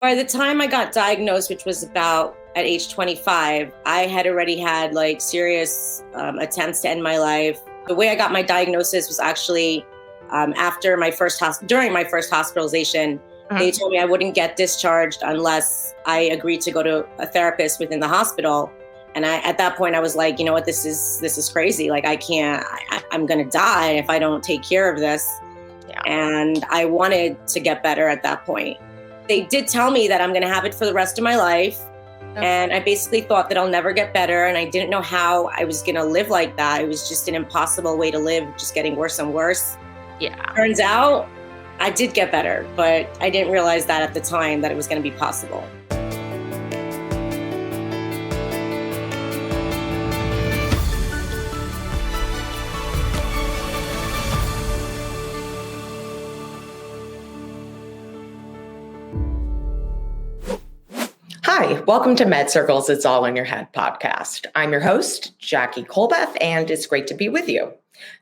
By the time I got diagnosed, which was about at age 25, I had already had like serious attempts to end my life. The way I got my diagnosis was actually during my first hospitalization. They told me I wouldn't get discharged unless I agreed to go to a therapist within the hospital. And at that point, I was like, you know what, this is crazy. Like, I'm going to die if I don't take care of this. Yeah. And I wanted to get better at that point. They did tell me that I'm going to have it for the rest of my life. Okay. And I basically thought that I'll never get better. And I didn't know how I was going to live like that. It was just an impossible way to live, just getting worse and worse. Yeah. Turns out I did get better, but I didn't realize that at the time that it was going to be possible. Hi, welcome to MedCircle's It's All in Your Head podcast. I'm your host, Jackie Colbeth, and it's great to be with you.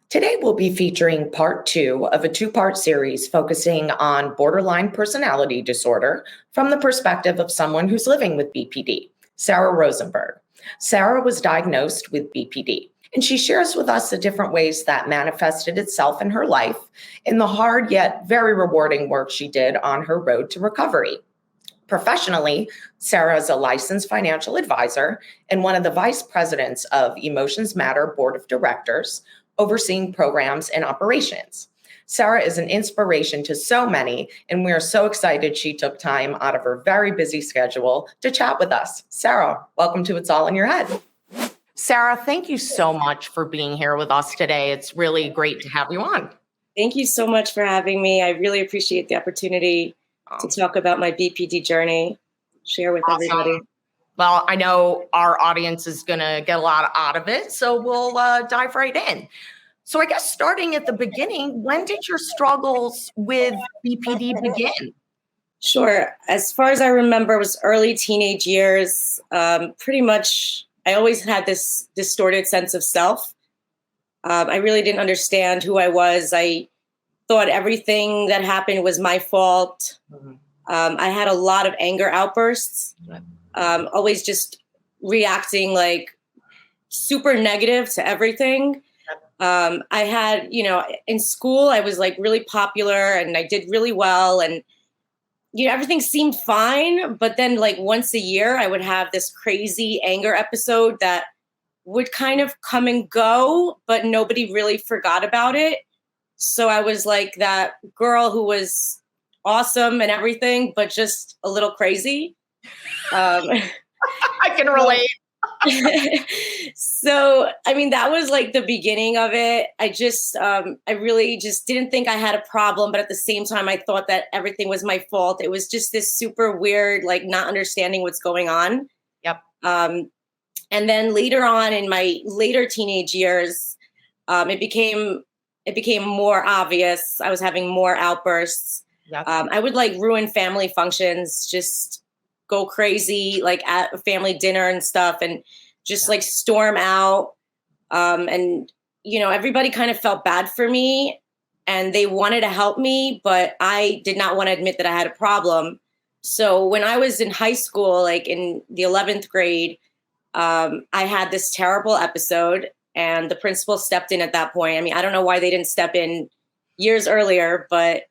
Today, we'll be featuring part 2 of a 2-part series focusing on borderline personality disorder from the perspective of someone who's living with BPD, Sara Rosenberg. Sara was diagnosed with BPD, and she shares with us the different ways that manifested itself in her life in the hard yet very rewarding work she did on her road to recovery. Professionally, Sara is a licensed financial advisor and one of the vice presidents of Emotions Matter Board of Directors, overseeing programs and operations. Sara is an inspiration to so many, and we are so excited she took time out of her very busy schedule to chat with us. Sara, welcome to It's All in Your Head. Sara, thank you so much for being here with us today. It's really great to have you on. Thank you so much for having me. I really appreciate the opportunity to talk about my BPD journey, share with everybody. Well, I know our audience is going to get a lot out of it, so we'll dive right in. So I guess starting at the beginning, when did your struggles with BPD begin? Sure. As far as I remember, it was early teenage years. Pretty much, I always had this distorted sense of self. I really didn't understand who I was. I thought everything that happened was my fault. I had a lot of anger outbursts, always just reacting like super negative to everything. I had, in school, I was like really popular and I did really well. And, everything seemed fine. But then like once a year, I would have this crazy anger episode that would kind of come and go, but nobody really forgot about it. So I was like that girl who was awesome and everything, but just a little crazy. I can relate. So, that was like the beginning of it. I really just didn't think I had a problem, but at the same time, I thought that everything was my fault. It was just this super weird, like not understanding what's going on. Yep. And then later on in my later teenage years, it became more obvious. I was having more outbursts. Yep. I would like ruin family functions, just go crazy, like at a family dinner and stuff, and just like storm out. And, everybody kind of felt bad for me and they wanted to help me, but I did not want to admit that I had a problem. So when I was in high school, like in the 11th grade, I had this terrible episode. And the principal stepped in at that point. I don't know why they didn't step in years earlier, but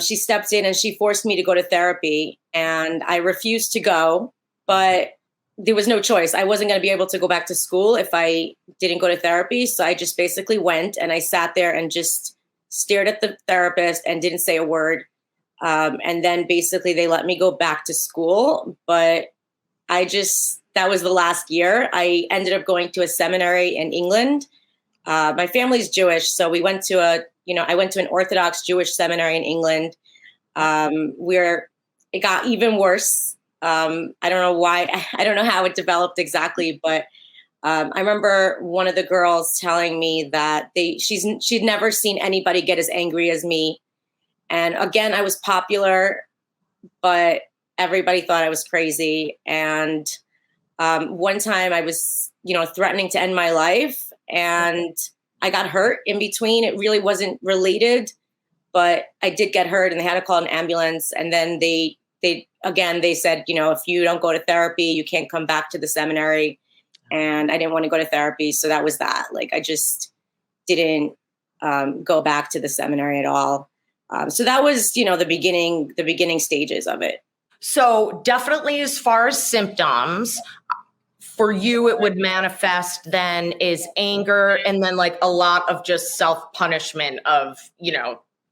she stepped in and she forced me to go to therapy. And I refused to go, but there was no choice. I wasn't going to be able to go back to school if I didn't go to therapy. So I just basically went and I sat there and just stared at the therapist and didn't say a word. And then basically they let me go back to school. But that was the last year. I ended up going to a seminary in England. My family's Jewish, so we went to I went to an Orthodox Jewish seminary in England, where it got even worse. I don't know why. I don't know how it developed exactly, but I remember one of the girls telling me that she'd never seen anybody get as angry as me. And again, I was popular, but everybody thought I was crazy. And one time I was, threatening to end my life and I got hurt in between. It really wasn't related, but I did get hurt and they had to call an ambulance. And then they they said, if you don't go to therapy, you can't come back to the seminary. And I didn't want to go to therapy. So that was that. Like, I just didn't go back to the seminary at all. So that was, the beginning stages of it. So definitely as far as symptoms, for you, it would manifest then is anger and then like a lot of just self-punishment of,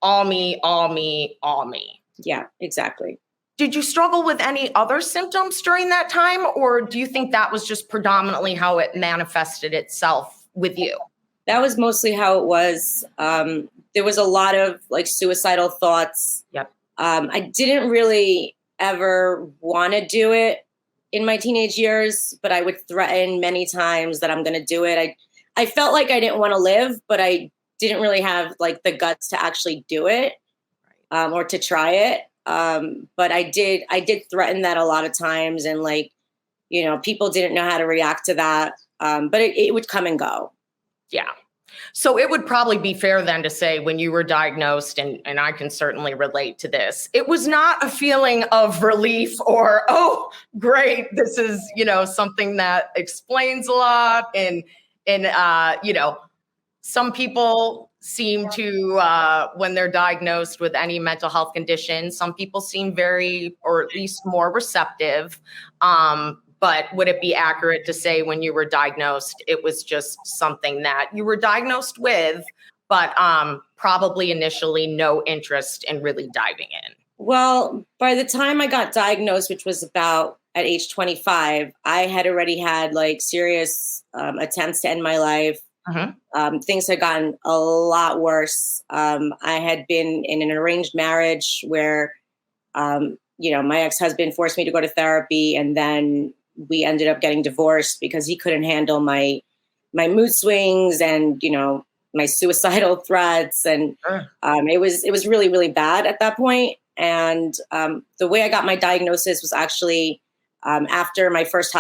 all me, all me, all me. Yeah, exactly. Did you struggle with any other symptoms during that time? Or do you think that was just predominantly how it manifested itself with you? That was mostly how it was. There was a lot of like suicidal thoughts. Yep. I didn't really ever want to do it in my teenage years, but I would threaten many times that I'm going to do it. I felt like I didn't want to live, but I didn't really have like the guts to actually do it or to try it. But I did threaten that a lot of times, and like, people didn't know how to react to that. But it would come and go. Yeah. So it would probably be fair then to say when you were diagnosed, and I can certainly relate to this, it was not a feeling of relief or, oh, great, this is, something that explains a lot. And some people seem to, when they're diagnosed with any mental health condition, some people seem very, or at least more receptive. But would it be accurate to say when you were diagnosed, it was just something that you were diagnosed with, but probably initially no interest in really diving in? Well, by the time I got diagnosed, which was about at age 25, I had already had like serious attempts to end my life. Things had gotten a lot worse. I had been in an arranged marriage where, my ex-husband forced me to go to therapy, and then we ended up getting divorced because he couldn't handle my mood swings and, my suicidal threats. And it was really, really bad at that point. And the way I got my diagnosis was actually during my first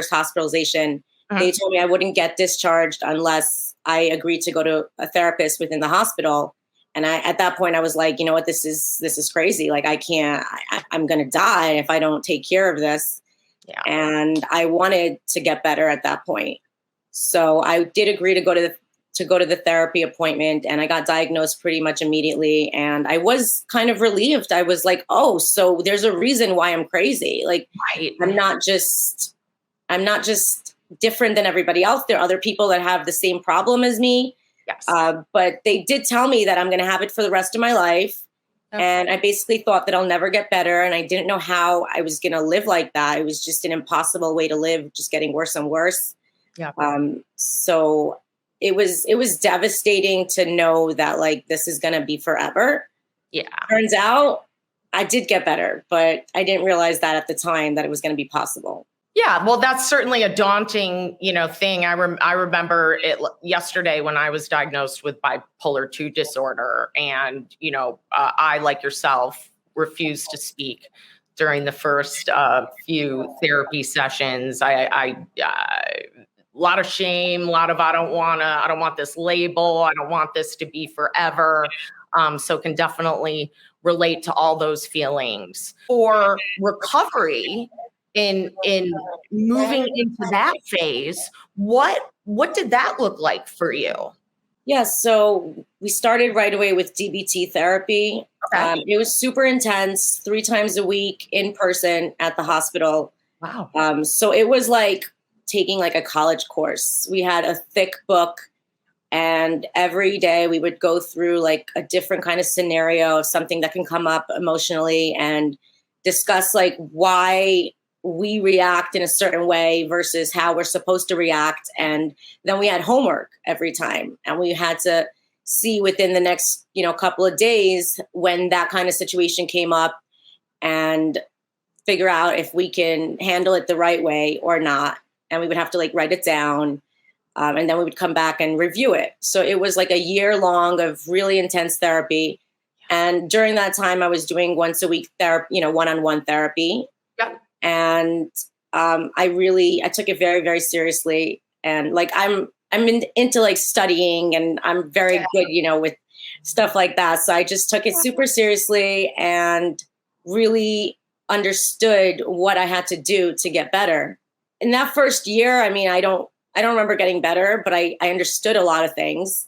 hospitalization. They told me I wouldn't get discharged unless I agreed to go to a therapist within the hospital. And at that point I was like, you know what, this is crazy. Like, I'm going to die if I don't take care of this. Yeah. And I wanted to get better at that point. So I did agree to go to the therapy appointment, and I got diagnosed pretty much immediately. And I was kind of relieved. I was like, oh, so there's a reason why I'm crazy. Like, right. I'm not just different than everybody else. There are other people that have the same problem as me. Yes. But they did tell me that I'm going to have it for the rest of my life. Okay. And I basically thought that I'll never get better. And I didn't know how I was going to live like that. It was just an impossible way to live, just getting worse and worse. Yeah. So it was devastating to know that like, this is going to be forever. Yeah. Turns out I did get better, but I didn't realize that at the time that it was going to be possible. Yeah, well, that's certainly a daunting, thing. I remember it yesterday when I was diagnosed with bipolar 2 disorder, and I, like yourself, refused to speak during the first few therapy sessions. I a lot of shame, a lot of I don't want this label, I don't want this to be forever. So can definitely relate to all those feelings. For recovery. In moving into that phase, what did that look like for you? Yeah, so we started right away with DBT therapy. Okay. It was super intense, 3 times a week in person at the hospital. Wow. So it was like taking like a college course. We had a thick book, and every day we would go through like a different kind of scenario of something that can come up emotionally and discuss like why we react in a certain way versus how we're supposed to react. And then we had homework every time, and we had to see within the next, couple of days when that kind of situation came up and figure out if we can handle it the right way or not. And we would have to like write it down. And then we would come back and review it. So it was like a year long of really intense therapy. And during that time I was doing once a week therapy, one-on-one therapy. Yep. And I took it very, very seriously. And like, I'm into like studying, and I'm very good, with stuff like that. So I just took it super seriously and really understood what I had to do to get better. In that first year, I mean, I don't remember getting better, but I understood a lot of things.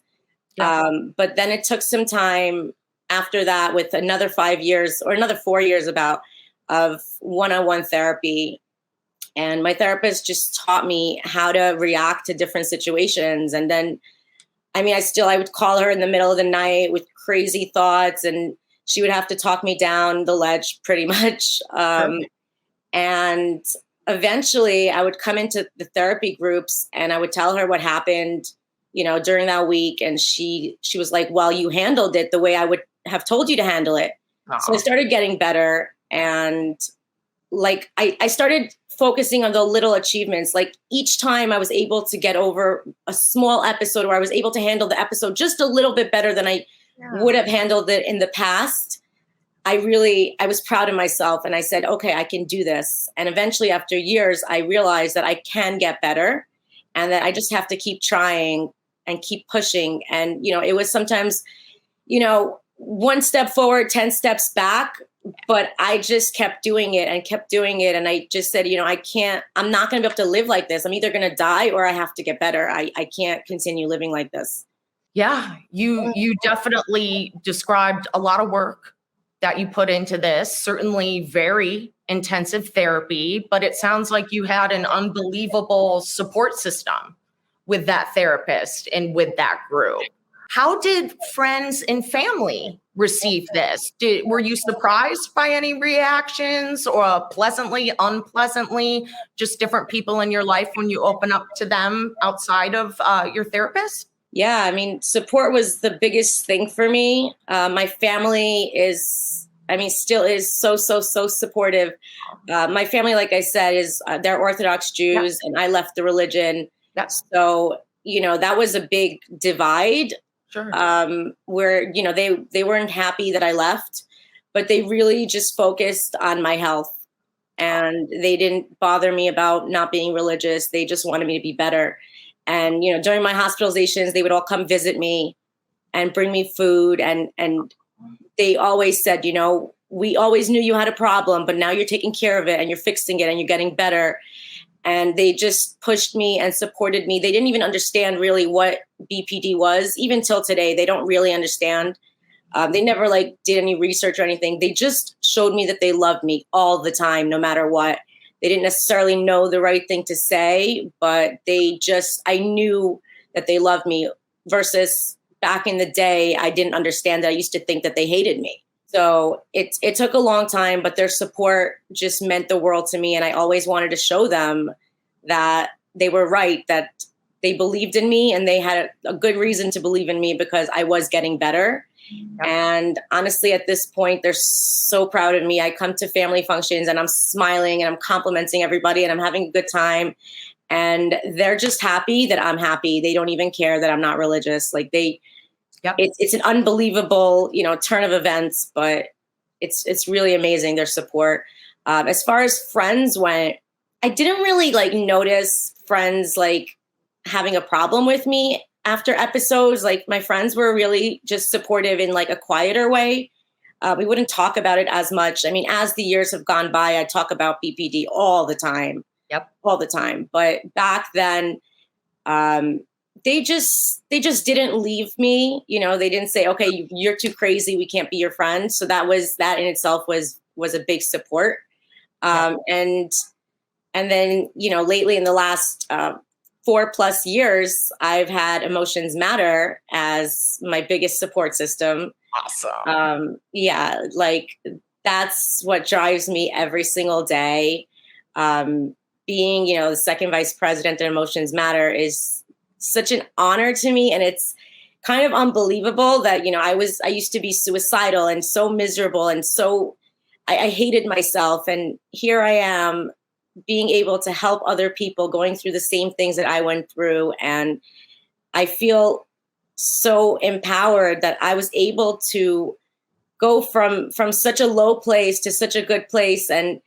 Yeah. But then it took some time after that, with another 5 years or another 4 years of one-on-one therapy. And my therapist just taught me how to react to different situations. And then, I mean, I would call her in the middle of the night with crazy thoughts, and she would have to talk me down the ledge pretty much. And eventually I would come into the therapy groups and I would tell her what happened, during that week. And she was like, well, you handled it the way I would have told you to handle it. So I started getting better. And like, I started focusing on the little achievements. Like each time I was able to get over a small episode, or I was able to handle the episode just a little bit better than I would have handled it in the past, I was proud of myself. And I said, okay, I can do this. And eventually after years, I realized that I can get better and that I just have to keep trying and keep pushing. And, it was sometimes, one step forward, 10 steps back, but I just kept doing it and kept doing it. And I just said, I'm not going to be able to live like this. I'm either going to die or I have to get better. I can't continue living like this. Yeah, you definitely described a lot of work that you put into this, certainly very intensive therapy, but it sounds like you had an unbelievable support system with that therapist and with that group. How did friends and family receive this? Were you surprised by any reactions, or pleasantly, unpleasantly, just different people in your life when you open up to them outside of your therapist? Yeah, I mean, support was the biggest thing for me. My family still is so supportive. My family, like I said, they're Orthodox Jews, and I left the religion. So, that was a big divide. Sure. Where, they weren't happy that I left, but they really just focused on my health, and they didn't bother me about not being religious. They just wanted me to be better. And, during my hospitalizations, they would all come visit me and bring me food. And they always said, we always knew you had a problem, but now you're taking care of it and you're fixing it and you're getting better. And they just pushed me and supported me. They didn't even understand really what BPD was. Even till today, they don't really understand. They never did any research or anything. They just showed me that they loved me all the time, no matter what. They didn't necessarily know the right thing to say, but I knew that they loved me, versus back in the day, I didn't understand that. I used to think that they hated me. So it took a long time, but their support just meant the world to me. And I always wanted to show them that they were right, that they believed in me, and they had a good reason to believe in me because I was getting better. Yep. And honestly, at this point, they're so proud of me. I come to family functions and I'm smiling and I'm complimenting everybody and I'm having a good time. And they're just happy that I'm happy. They don't even care that I'm not religious. It's an unbelievable, turn of events, but it's really amazing, their support. As far as friends went, I didn't really notice friends having a problem with me after episodes. My friends were really just supportive in a quieter way. We wouldn't talk about it as much. I mean, as the years have gone by, I talk about BPD all the time. Yep. All the time. But back then, they just didn't leave me. They didn't say, okay, you're too crazy, we can't be your friend. So that in itself was a big support. And then, lately in the last 4+ years, I've had Emotions Matter as my biggest support system. Awesome. That's what drives me every single day. Being, the second vice president of Emotions Matter is such an honor to me. And it's kind of unbelievable that, I used to be suicidal and so miserable and so I hated myself. And here I am being able to help other people going through the same things that I went through. And I feel so empowered that I was able to go from such a low place to such a good place. And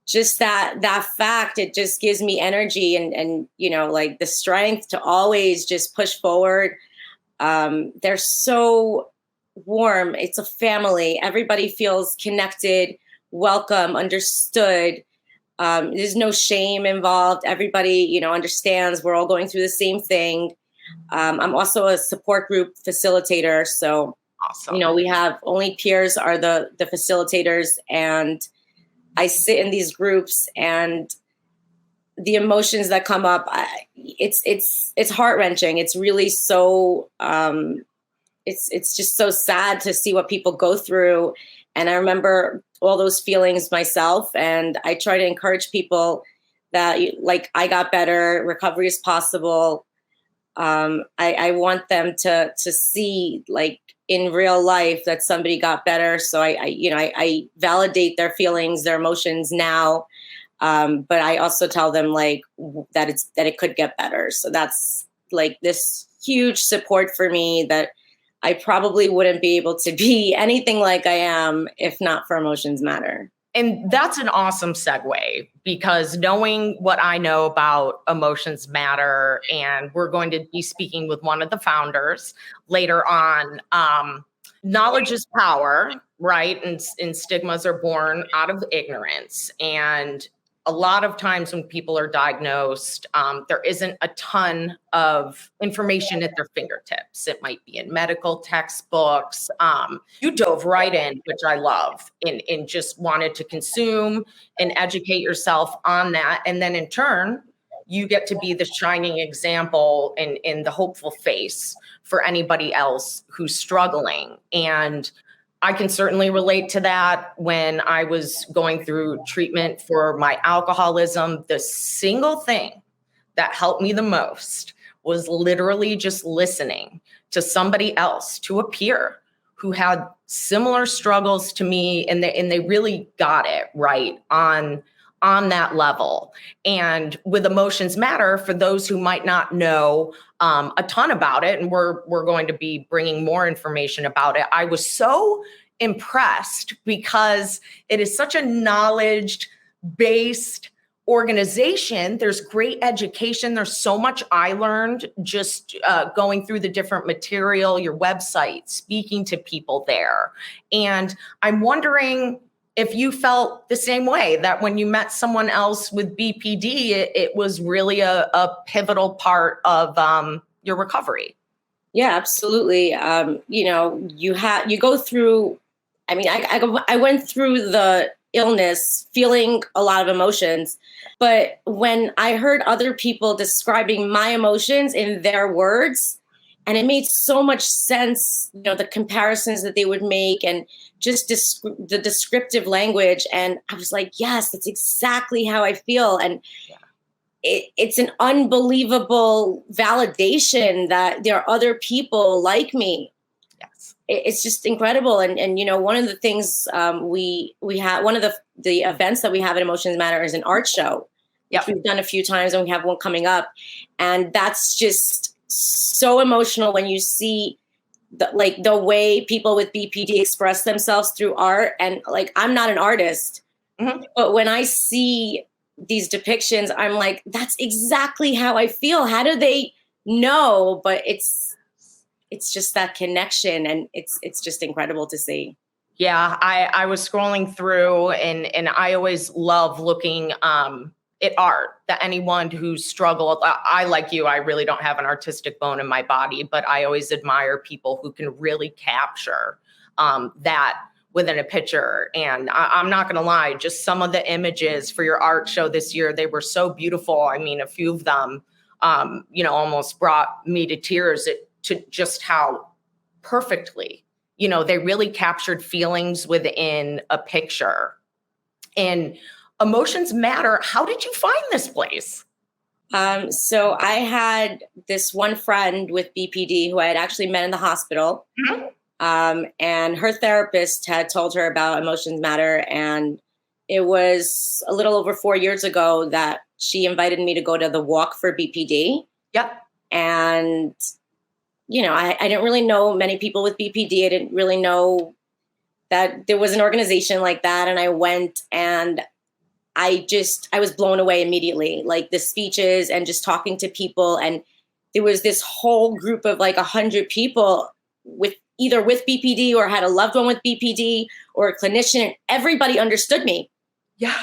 just that fact, it just gives me energy and the strength to always just push forward. They're so warm. It's a family. Everybody feels connected. welcome, understood. There's no shame involved. Everybody, understands we're all going through the same thing. I'm also a support group facilitator. So, awesome. We have only peers are the facilitators, and I sit in these groups, and the emotions that come up, it's heart-wrenching. It's really so, it's just so sad to see what people go through. And I remember all those feelings myself, and I try to encourage people that I got better, recovery is possible. I want them to see in real life that somebody got better. So I validate their feelings, their emotions now. But I also tell them that it could get better. So that's this huge support for me, that I probably wouldn't be able to be anything like I am if not for Emotions Matter. And that's an awesome segue, because knowing what I know about Emotions Matter, and we're going to be speaking with one of the founders later on, knowledge is power, right? And stigmas are born out of ignorance. And a lot of times when people are diagnosed, there isn't a ton of information at their fingertips. It might be in medical textbooks. You dove right in, which I love, and just wanted to consume and educate yourself on that. And then in turn, you get to be the shining example and the hopeful face for anybody else who's struggling. And I can certainly relate to that. When I was going through treatment for my alcoholism, the single thing that helped me the most was literally just listening to somebody else, to a peer who had similar struggles to me, and they really got it right on that level. And with Emotions Matter, for those who might not know a ton about it, and we're going to be bringing more information about it, I was so impressed because it is such a knowledge-based organization. There's great education. There's so much I learned just going through the different material, your website, speaking to people there. And I'm wondering if you felt the same way, that when you met someone else with BPD, it was really a pivotal part of your recovery. Yeah, absolutely. You go through, I went through the illness feeling a lot of emotions, but when I heard other people describing my emotions in their words, and it made so much sense, the comparisons that they would make, and just the descriptive language. And I was like, yes, that's exactly how I feel. And it's an unbelievable validation that there are other people like me. Yes. It's just incredible. And one of the things we have, one of the events that we have at Emotions Matter is an art show. Yep. Which we've done a few times, and we have one coming up. And that's just so emotional when you see the way people with BPD express themselves through art. And I'm not an artist, mm-hmm. but when I see these depictions, I'm like, that's exactly how I feel. How do they know? But it's just that connection, and it's just incredible to see. Yeah, I was scrolling through, and I always love looking at art, that anyone who struggled, I like you, I really don't have an artistic bone in my body, but I always admire people who can really capture that within a picture. And I'm not going to lie, just some of the images for your art show this year, they were so beautiful. I mean, a few of them, almost brought me to tears to just how perfectly, they really captured feelings within a picture. And Emotions Matter, how did you find this place? So I had this one friend with BPD who I had actually met in the hospital. Mm-hmm. And her therapist had told her about Emotions Matter. And it was a little over 4 years ago that she invited me to go to the walk for BPD. Yep. And, I didn't really know many people with BPD. I didn't really know that there was an organization like that. And I went, and I was blown away immediately, the speeches and just talking to people. And there was this whole group of 100 people with either with BPD or had a loved one with BPD or a clinician. Everybody understood me. Yeah.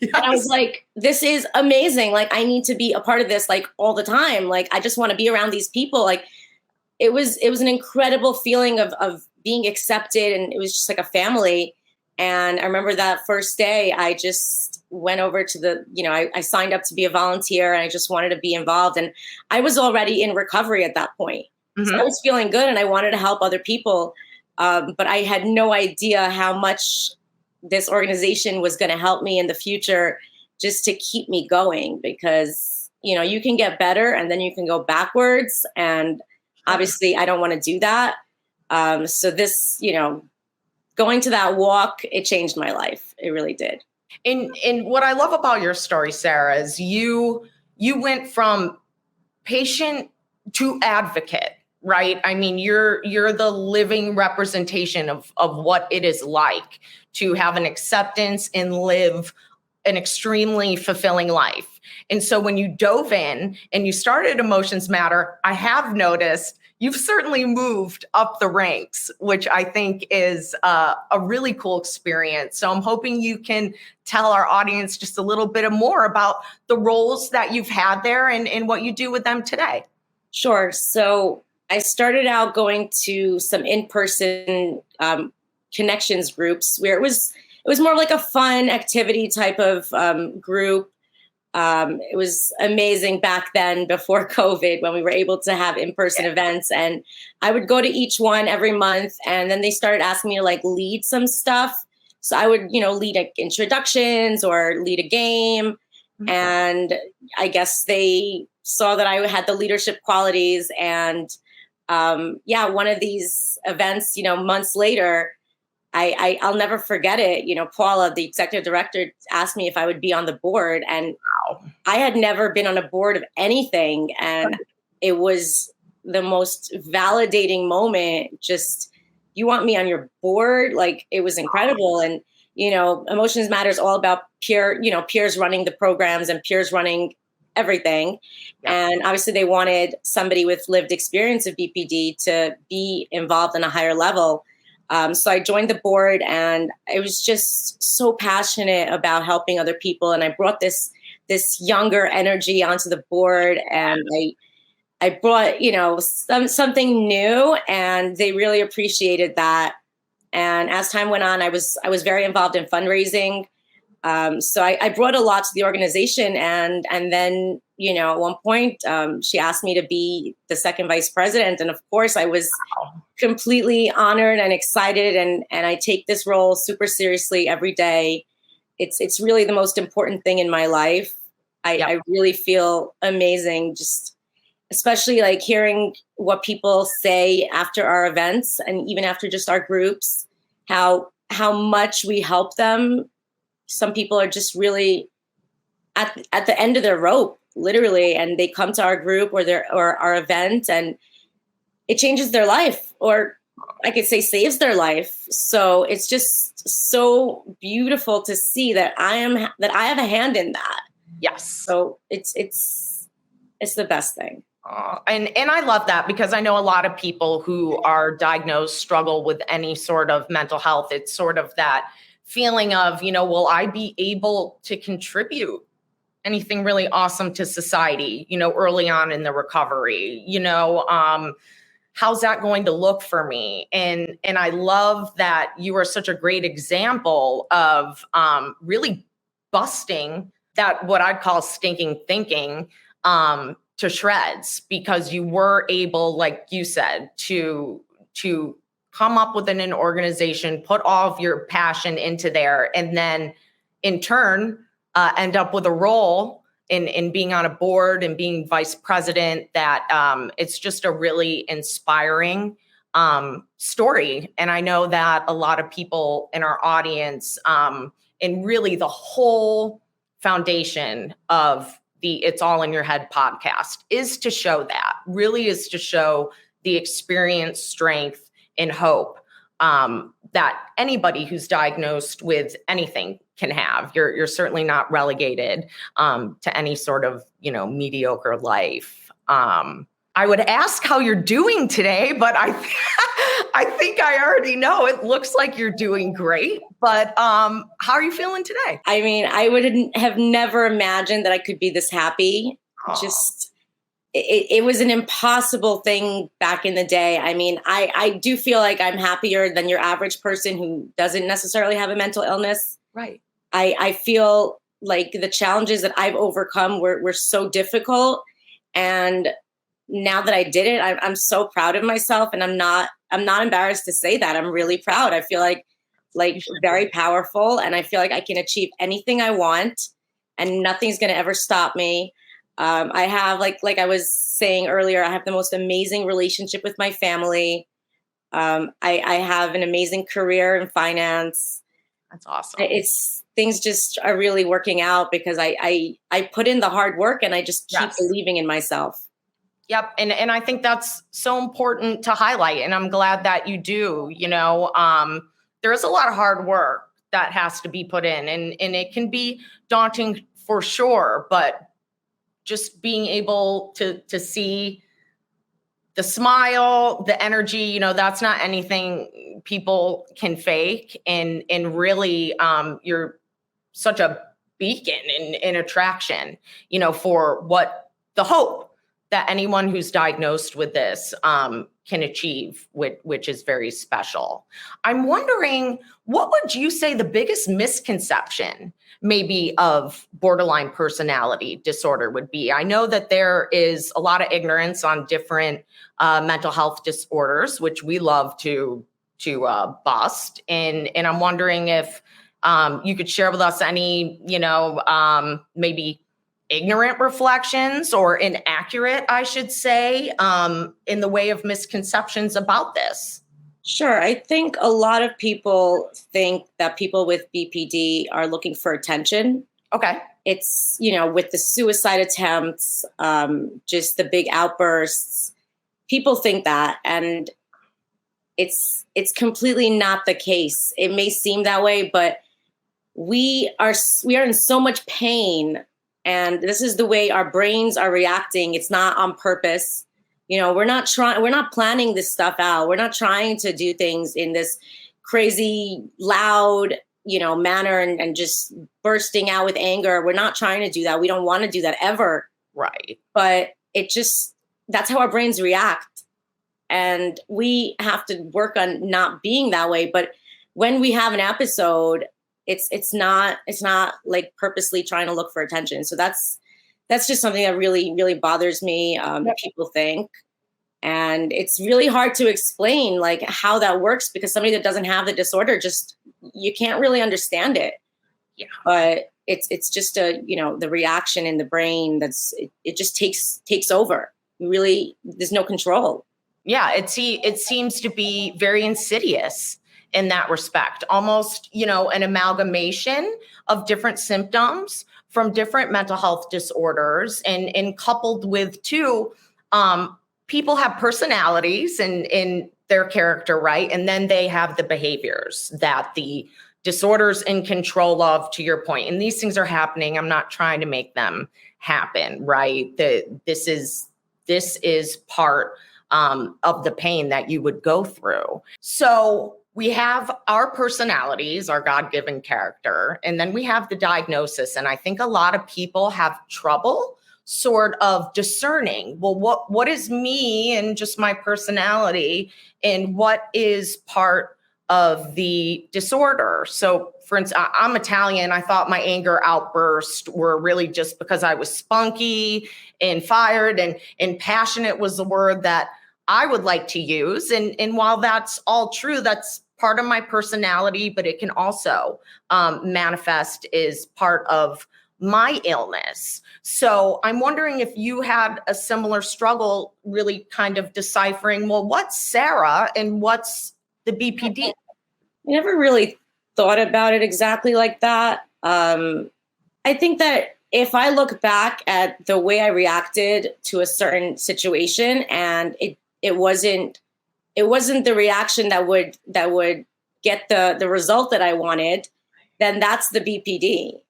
Yes. And I was like, this is amazing. Like, I need to be a part of this, like, all the time. Like, I just want to be around these people. Like, it was an incredible feeling of being accepted. And it was just like a family. And I remember that first day, I just went over to I signed up to be a volunteer, and I just wanted to be involved. And I was already in recovery at that point. Mm-hmm. So I was feeling good and I wanted to help other people. But I had no idea how much this organization was going to help me in the future just to keep me going, because, you can get better and then you can go backwards. And obviously I don't want to do that. So this, going to that walk, it changed my life. It really did. And what I love about your story, Sara, is you went from patient to advocate, right? I mean, you're the living representation of what it is like to have an acceptance and live an extremely fulfilling life. And so when you dove in and you started Emotions Matter, I have noticed you've certainly moved up the ranks, which I think is a really cool experience. So I'm hoping you can tell our audience just a little bit more about the roles that you've had there and what you do with them today. Sure. So I started out going to some in-person connections groups where it was more like a fun activity type of group. It was amazing back then, before COVID, when we were able to have in-person events, and I would go to each one every month. And then they started asking me to like lead some stuff. So I would, lead like introductions or lead a game. Mm-hmm. And I guess they saw that I had the leadership qualities. And one of these events, months later, I'll never forget it. Paula, the executive director, asked me if I would be on the board, and I had never been on a board of anything. And it was the most validating moment. Just, you want me on your board? Like, it was incredible. And, Emotions Matter is all about peers running the programs and peers running everything. Yeah. And obviously they wanted somebody with lived experience of BPD to be involved on a higher level. So I joined the board, and I was just so passionate about helping other people. And I brought this younger energy onto the board, and I brought, something new, and they really appreciated that. And as time went on, I was very involved in fundraising. So I brought a lot to the organization, and then, at one point, she asked me to be the second vice president. And of course I was completely honored and excited. And I take this role super seriously every day. It's really the most important thing in my life. I really feel amazing, just especially like hearing what people say after our events and even after just our groups, how much we help them. Some people are just really at the end of their rope, literally, and they come to our group or our event, and it changes their life, or I could say saves their life. So it's just so beautiful to see that I have a hand in that. Yes. So it's the best thing. And I love that, because I know a lot of people who are diagnosed struggle with any sort of mental health. It's sort of that feeling of, will I be able to contribute anything really awesome to society, early on in the recovery, how's that going to look for me? And I love that you are such a great example of really busting that, what I'd call stinking thinking, to shreds, because you were able, like you said, to come up within an organization, put all of your passion into there, and then in turn end up with a role in being on a board and being vice president. That it's just a really inspiring story. And I know that a lot of people in our audience, and really the whole foundation of the It's All in Your Head podcast is to show the experience, strength, and hope that anybody who's diagnosed with anything can have. You're certainly not relegated to any sort of, mediocre life. I would ask how you're doing today, but I think I already know. It looks like you're doing great, but how are you feeling today? I mean, I would have never imagined that I could be this happy. Aw. Just, it was an impossible thing back in the day. I mean, I do feel like I'm happier than your average person who doesn't necessarily have a mental illness. Right. I feel like the challenges that I've overcome were so difficult. And now that I did it, I'm so proud of myself, and I'm not embarrassed to say that. I'm really proud. I feel like very powerful, and I feel like I can achieve anything I want, and nothing's going to ever stop me. I have, like I was saying earlier, I have the most amazing relationship with my family. I have an amazing career in finance. That's awesome. Things just are really working out because I put in the hard work, and I just keep believing in myself. Yep. And I think that's so important to highlight. And I'm glad that you do. There is a lot of hard work that has to be put in, and it can be daunting for sure, but just being able to see the smile, the energy, that's not anything people can fake. And really, you're such a beacon in attraction, for what the hope that anyone who's diagnosed with this can achieve, which is very special. I'm wondering, what would you say the biggest misconception maybe of borderline personality disorder would be? I know that there is a lot of ignorance on different mental health disorders, which we love to bust. And I'm wondering if you could share with us any, maybe ignorant reflections, or inaccurate, I should say, in the way of misconceptions about this. Sure. I think a lot of people think that people with BPD are looking for attention. Okay. It's, with the suicide attempts, just the big outbursts, people think that, and it's completely not the case. It may seem that way, but we are in so much pain. And this is the way our brains are reacting. It's not on purpose. We're not planning this stuff out. We're not trying to do things in this crazy, loud, manner and just bursting out with anger. We're not trying to do that. We don't want to do that ever. Right. But that's how our brains react. And we have to work on not being that way. But when we have an episode, it's not like purposely trying to look for attention. So that's just something that really, really bothers me. That people think, and it's really hard to explain like how that works, because somebody that doesn't have the disorder, you can't really understand it. Yeah. But it's just the reaction in the brain it just takes over. Really, there's no control. Yeah, it seems to be very insidious in that respect, almost, an amalgamation of different symptoms from different mental health disorders, and coupled with too, people have personalities and their character, right? And then they have the behaviors that the disorder's in control of, to your point. And these things are happening. I'm not trying to make them happen, right? This is part of the pain that you would go through. So we have our personalities, our God-given character, and then we have the diagnosis. And I think a lot of people have trouble sort of discerning, well, what is me and just my personality, and what is part of the disorder. So for instance, I'm Italian. I thought my anger outbursts were really just because I was spunky and fired, and passionate was the word that I would like to use. And while that's all true, that's part of my personality, but it can also manifest as part of my illness. So I'm wondering if you had a similar struggle, really kind of deciphering, well, what's Sara and what's the BPD? I never really thought about it exactly like that. I think that if I look back at the way I reacted to a certain situation, and it wasn't the reaction that would get the result that I wanted, then that's the BPD,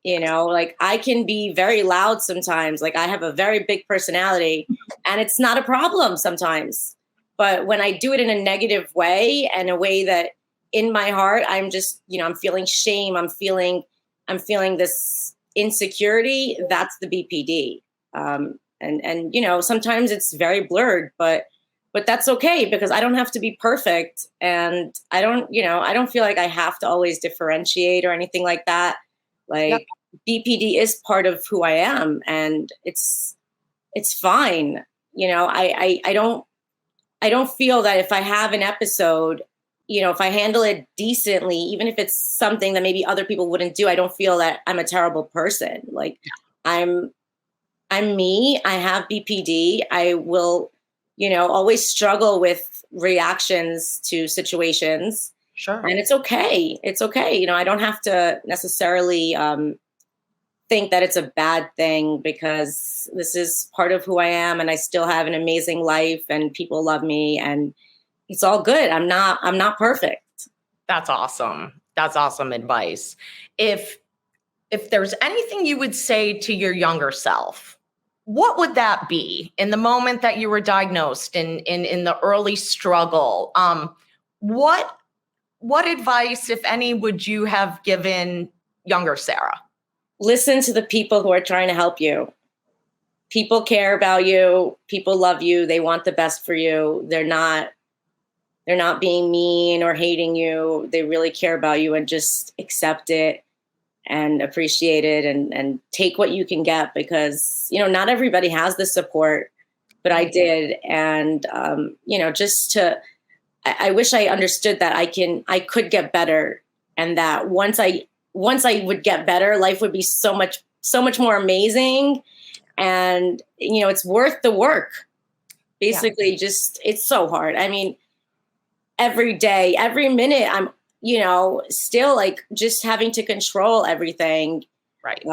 like I can be very loud sometimes. Like I have a very big personality and it's not a problem sometimes. But when I do it in a negative way and a way that in my heart, I'm just, I'm feeling shame. I'm feeling this insecurity. That's the BPD. And sometimes it's very blurred, but that's okay because I don't have to be perfect. And I don't feel like I have to always differentiate or anything like that. Like BPD is part of who I am and it's fine. I don't feel that if I have an episode, if I handle it decently, even if it's something that maybe other people wouldn't do, I don't feel that I'm a terrible person. Like I'm me. I have BPD. I will, always struggle with reactions to situations. Sure. And it's okay. It's okay. I don't have to necessarily think that it's a bad thing because this is part of who I am and I still have an amazing life and people love me and it's all good. I'm not perfect. That's awesome. That's awesome advice. If there's anything you would say to your younger self, what would that be in the moment that you were diagnosed in the early struggle? What advice, if any, would you have given younger Sara? Listen to the people who are trying to help you. People care about you. People love you. They want the best for you. They're not being mean or hating you. They really care about you and just accept it and appreciate it and take what you can get because, not everybody has the support, but I did. And, I wish I understood that I could get better and that once I would get better, life would be so much more amazing. And, it's worth the work. Basically, just, it's so hard. I mean, every day, every minute, I'm, still like just having to control everything. Right.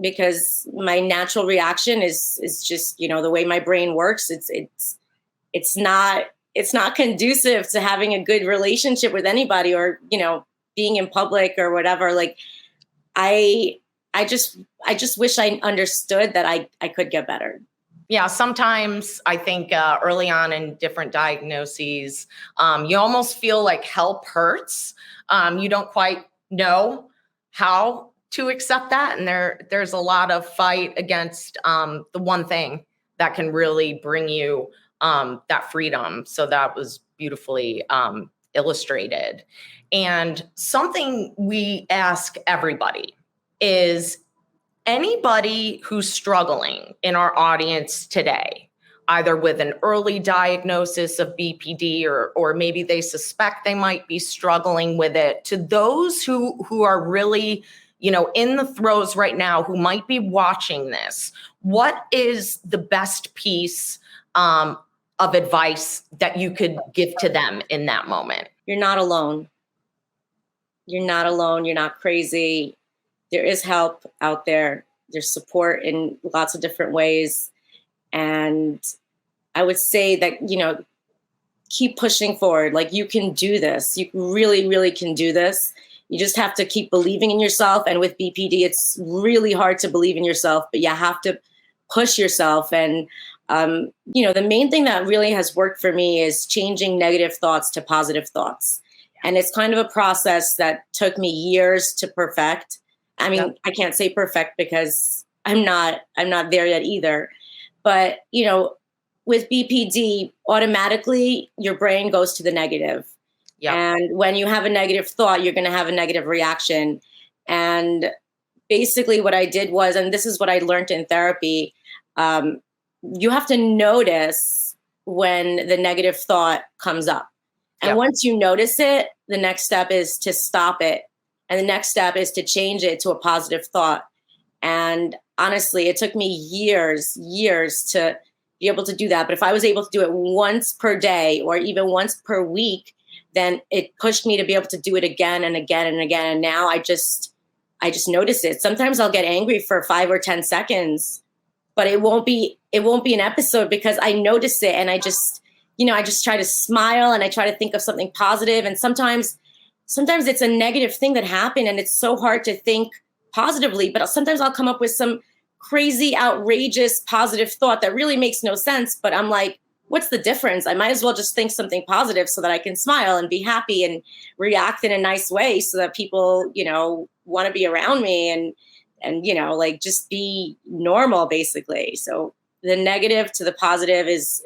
Because my natural reaction is just, the way my brain works. It's not conducive to having a good relationship with anybody or, being in public or whatever. Like I just wish I understood that I could get better. Yeah, sometimes I think early on in different diagnoses, you almost feel like help hurts. You don't quite know how to accept that. And there's a lot of fight against the one thing that can really bring you that freedom. So that was beautifully illustrated. And something we ask everybody is, anybody who's struggling in our audience today, either with an early diagnosis of BPD or maybe they suspect they might be struggling with it, to those who are really, in the throes right now, who might be watching this, what is the best piece of advice that you could give to them in that moment? You're not alone. You're not alone. You're not crazy. There is help out there. There's support in lots of different ways. And I would say that, keep pushing forward. Like you can do this. You really, really can do this. You just have to keep believing in yourself. And with BPD, it's really hard to believe in yourself, but you have to push yourself. And, the main thing that really has worked for me is changing negative thoughts to positive thoughts. And it's kind of a process that took me years to perfect. I mean, I can't say perfect because I'm not there yet either. But, with BPD, automatically your brain goes to the negative. Yep. And when you have a negative thought, you're going to have a negative reaction. And basically what I did was, and this is what I learned in therapy, you have to notice when the negative thought comes up. And once you notice it, the next step is to stop it. And the next step is to change it to a positive thought. And honestly, it took me years to be able to do that. But if I was able to do it once per day or even once per week, then it pushed me to be able to do it again and again and again. And now I just notice it. Sometimes I'll get angry for 5 or 10 seconds, but it won't be an episode because I notice it and I just try to smile and I try to think of something positive. And sometimes sometimes it's a negative thing that happened and it's so hard to think positively, but sometimes I'll come up with some crazy, outrageous, positive thought that really makes no sense. But I'm like, what's the difference? I might as well just think something positive so that I can smile and be happy and react in a nice way so that people, want to be around me and, like just be normal basically. So the negative to the positive is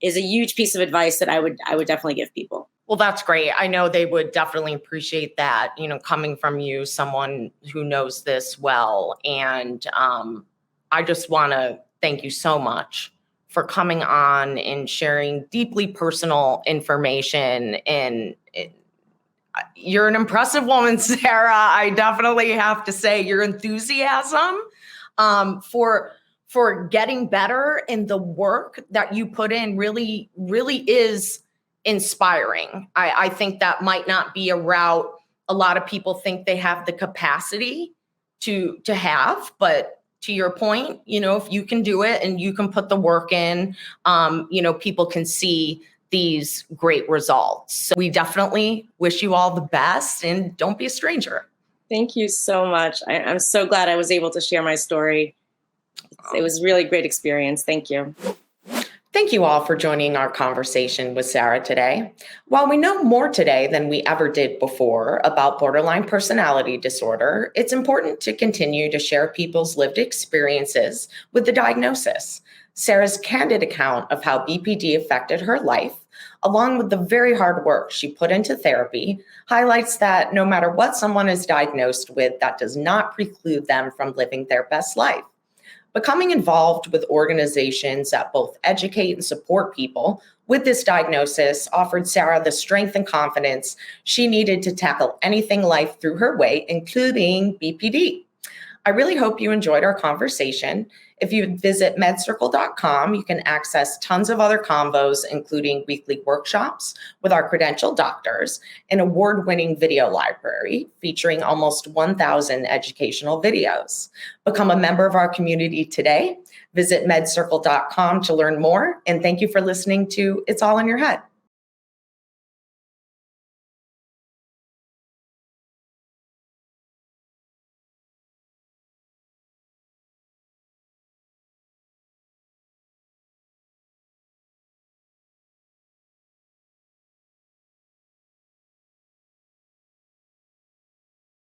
a huge piece of advice that I would definitely give people. Well, that's great. I know they would definitely appreciate that, coming from you, someone who knows this well. And I just want to thank you so much for coming on and sharing deeply personal information. And you're an impressive woman, Sara. I definitely have to say your enthusiasm for getting better in the work that you put in really, really is inspiring. I think that might not be a route a lot of people think they have the capacity to have, but to your point, if you can do it and you can put the work in, people can see these great results. So we definitely wish you all the best and don't be a stranger. Thank you so much. I'm so glad I was able to share my story. It was really great experience. Thank you. Thank you all for joining our conversation with Sara today. While we know more today than we ever did before about borderline personality disorder, it's important to continue to share people's lived experiences with the diagnosis. Sara's candid account of how BPD affected her life, along with the very hard work she put into therapy, highlights that no matter what someone is diagnosed with, that does not preclude them from living their best life. Becoming involved with organizations that both educate and support people with this diagnosis offered Sara the strength and confidence she needed to tackle anything life threw her way, including BPD. I really hope you enjoyed our conversation. If you visit MedCircle.com, you can access tons of other convos, including weekly workshops with our credentialed doctors, an award-winning video library featuring almost 1,000 educational videos. Become a member of our community today. Visit MedCircle.com to learn more. And thank you for listening to It's All in Your Head.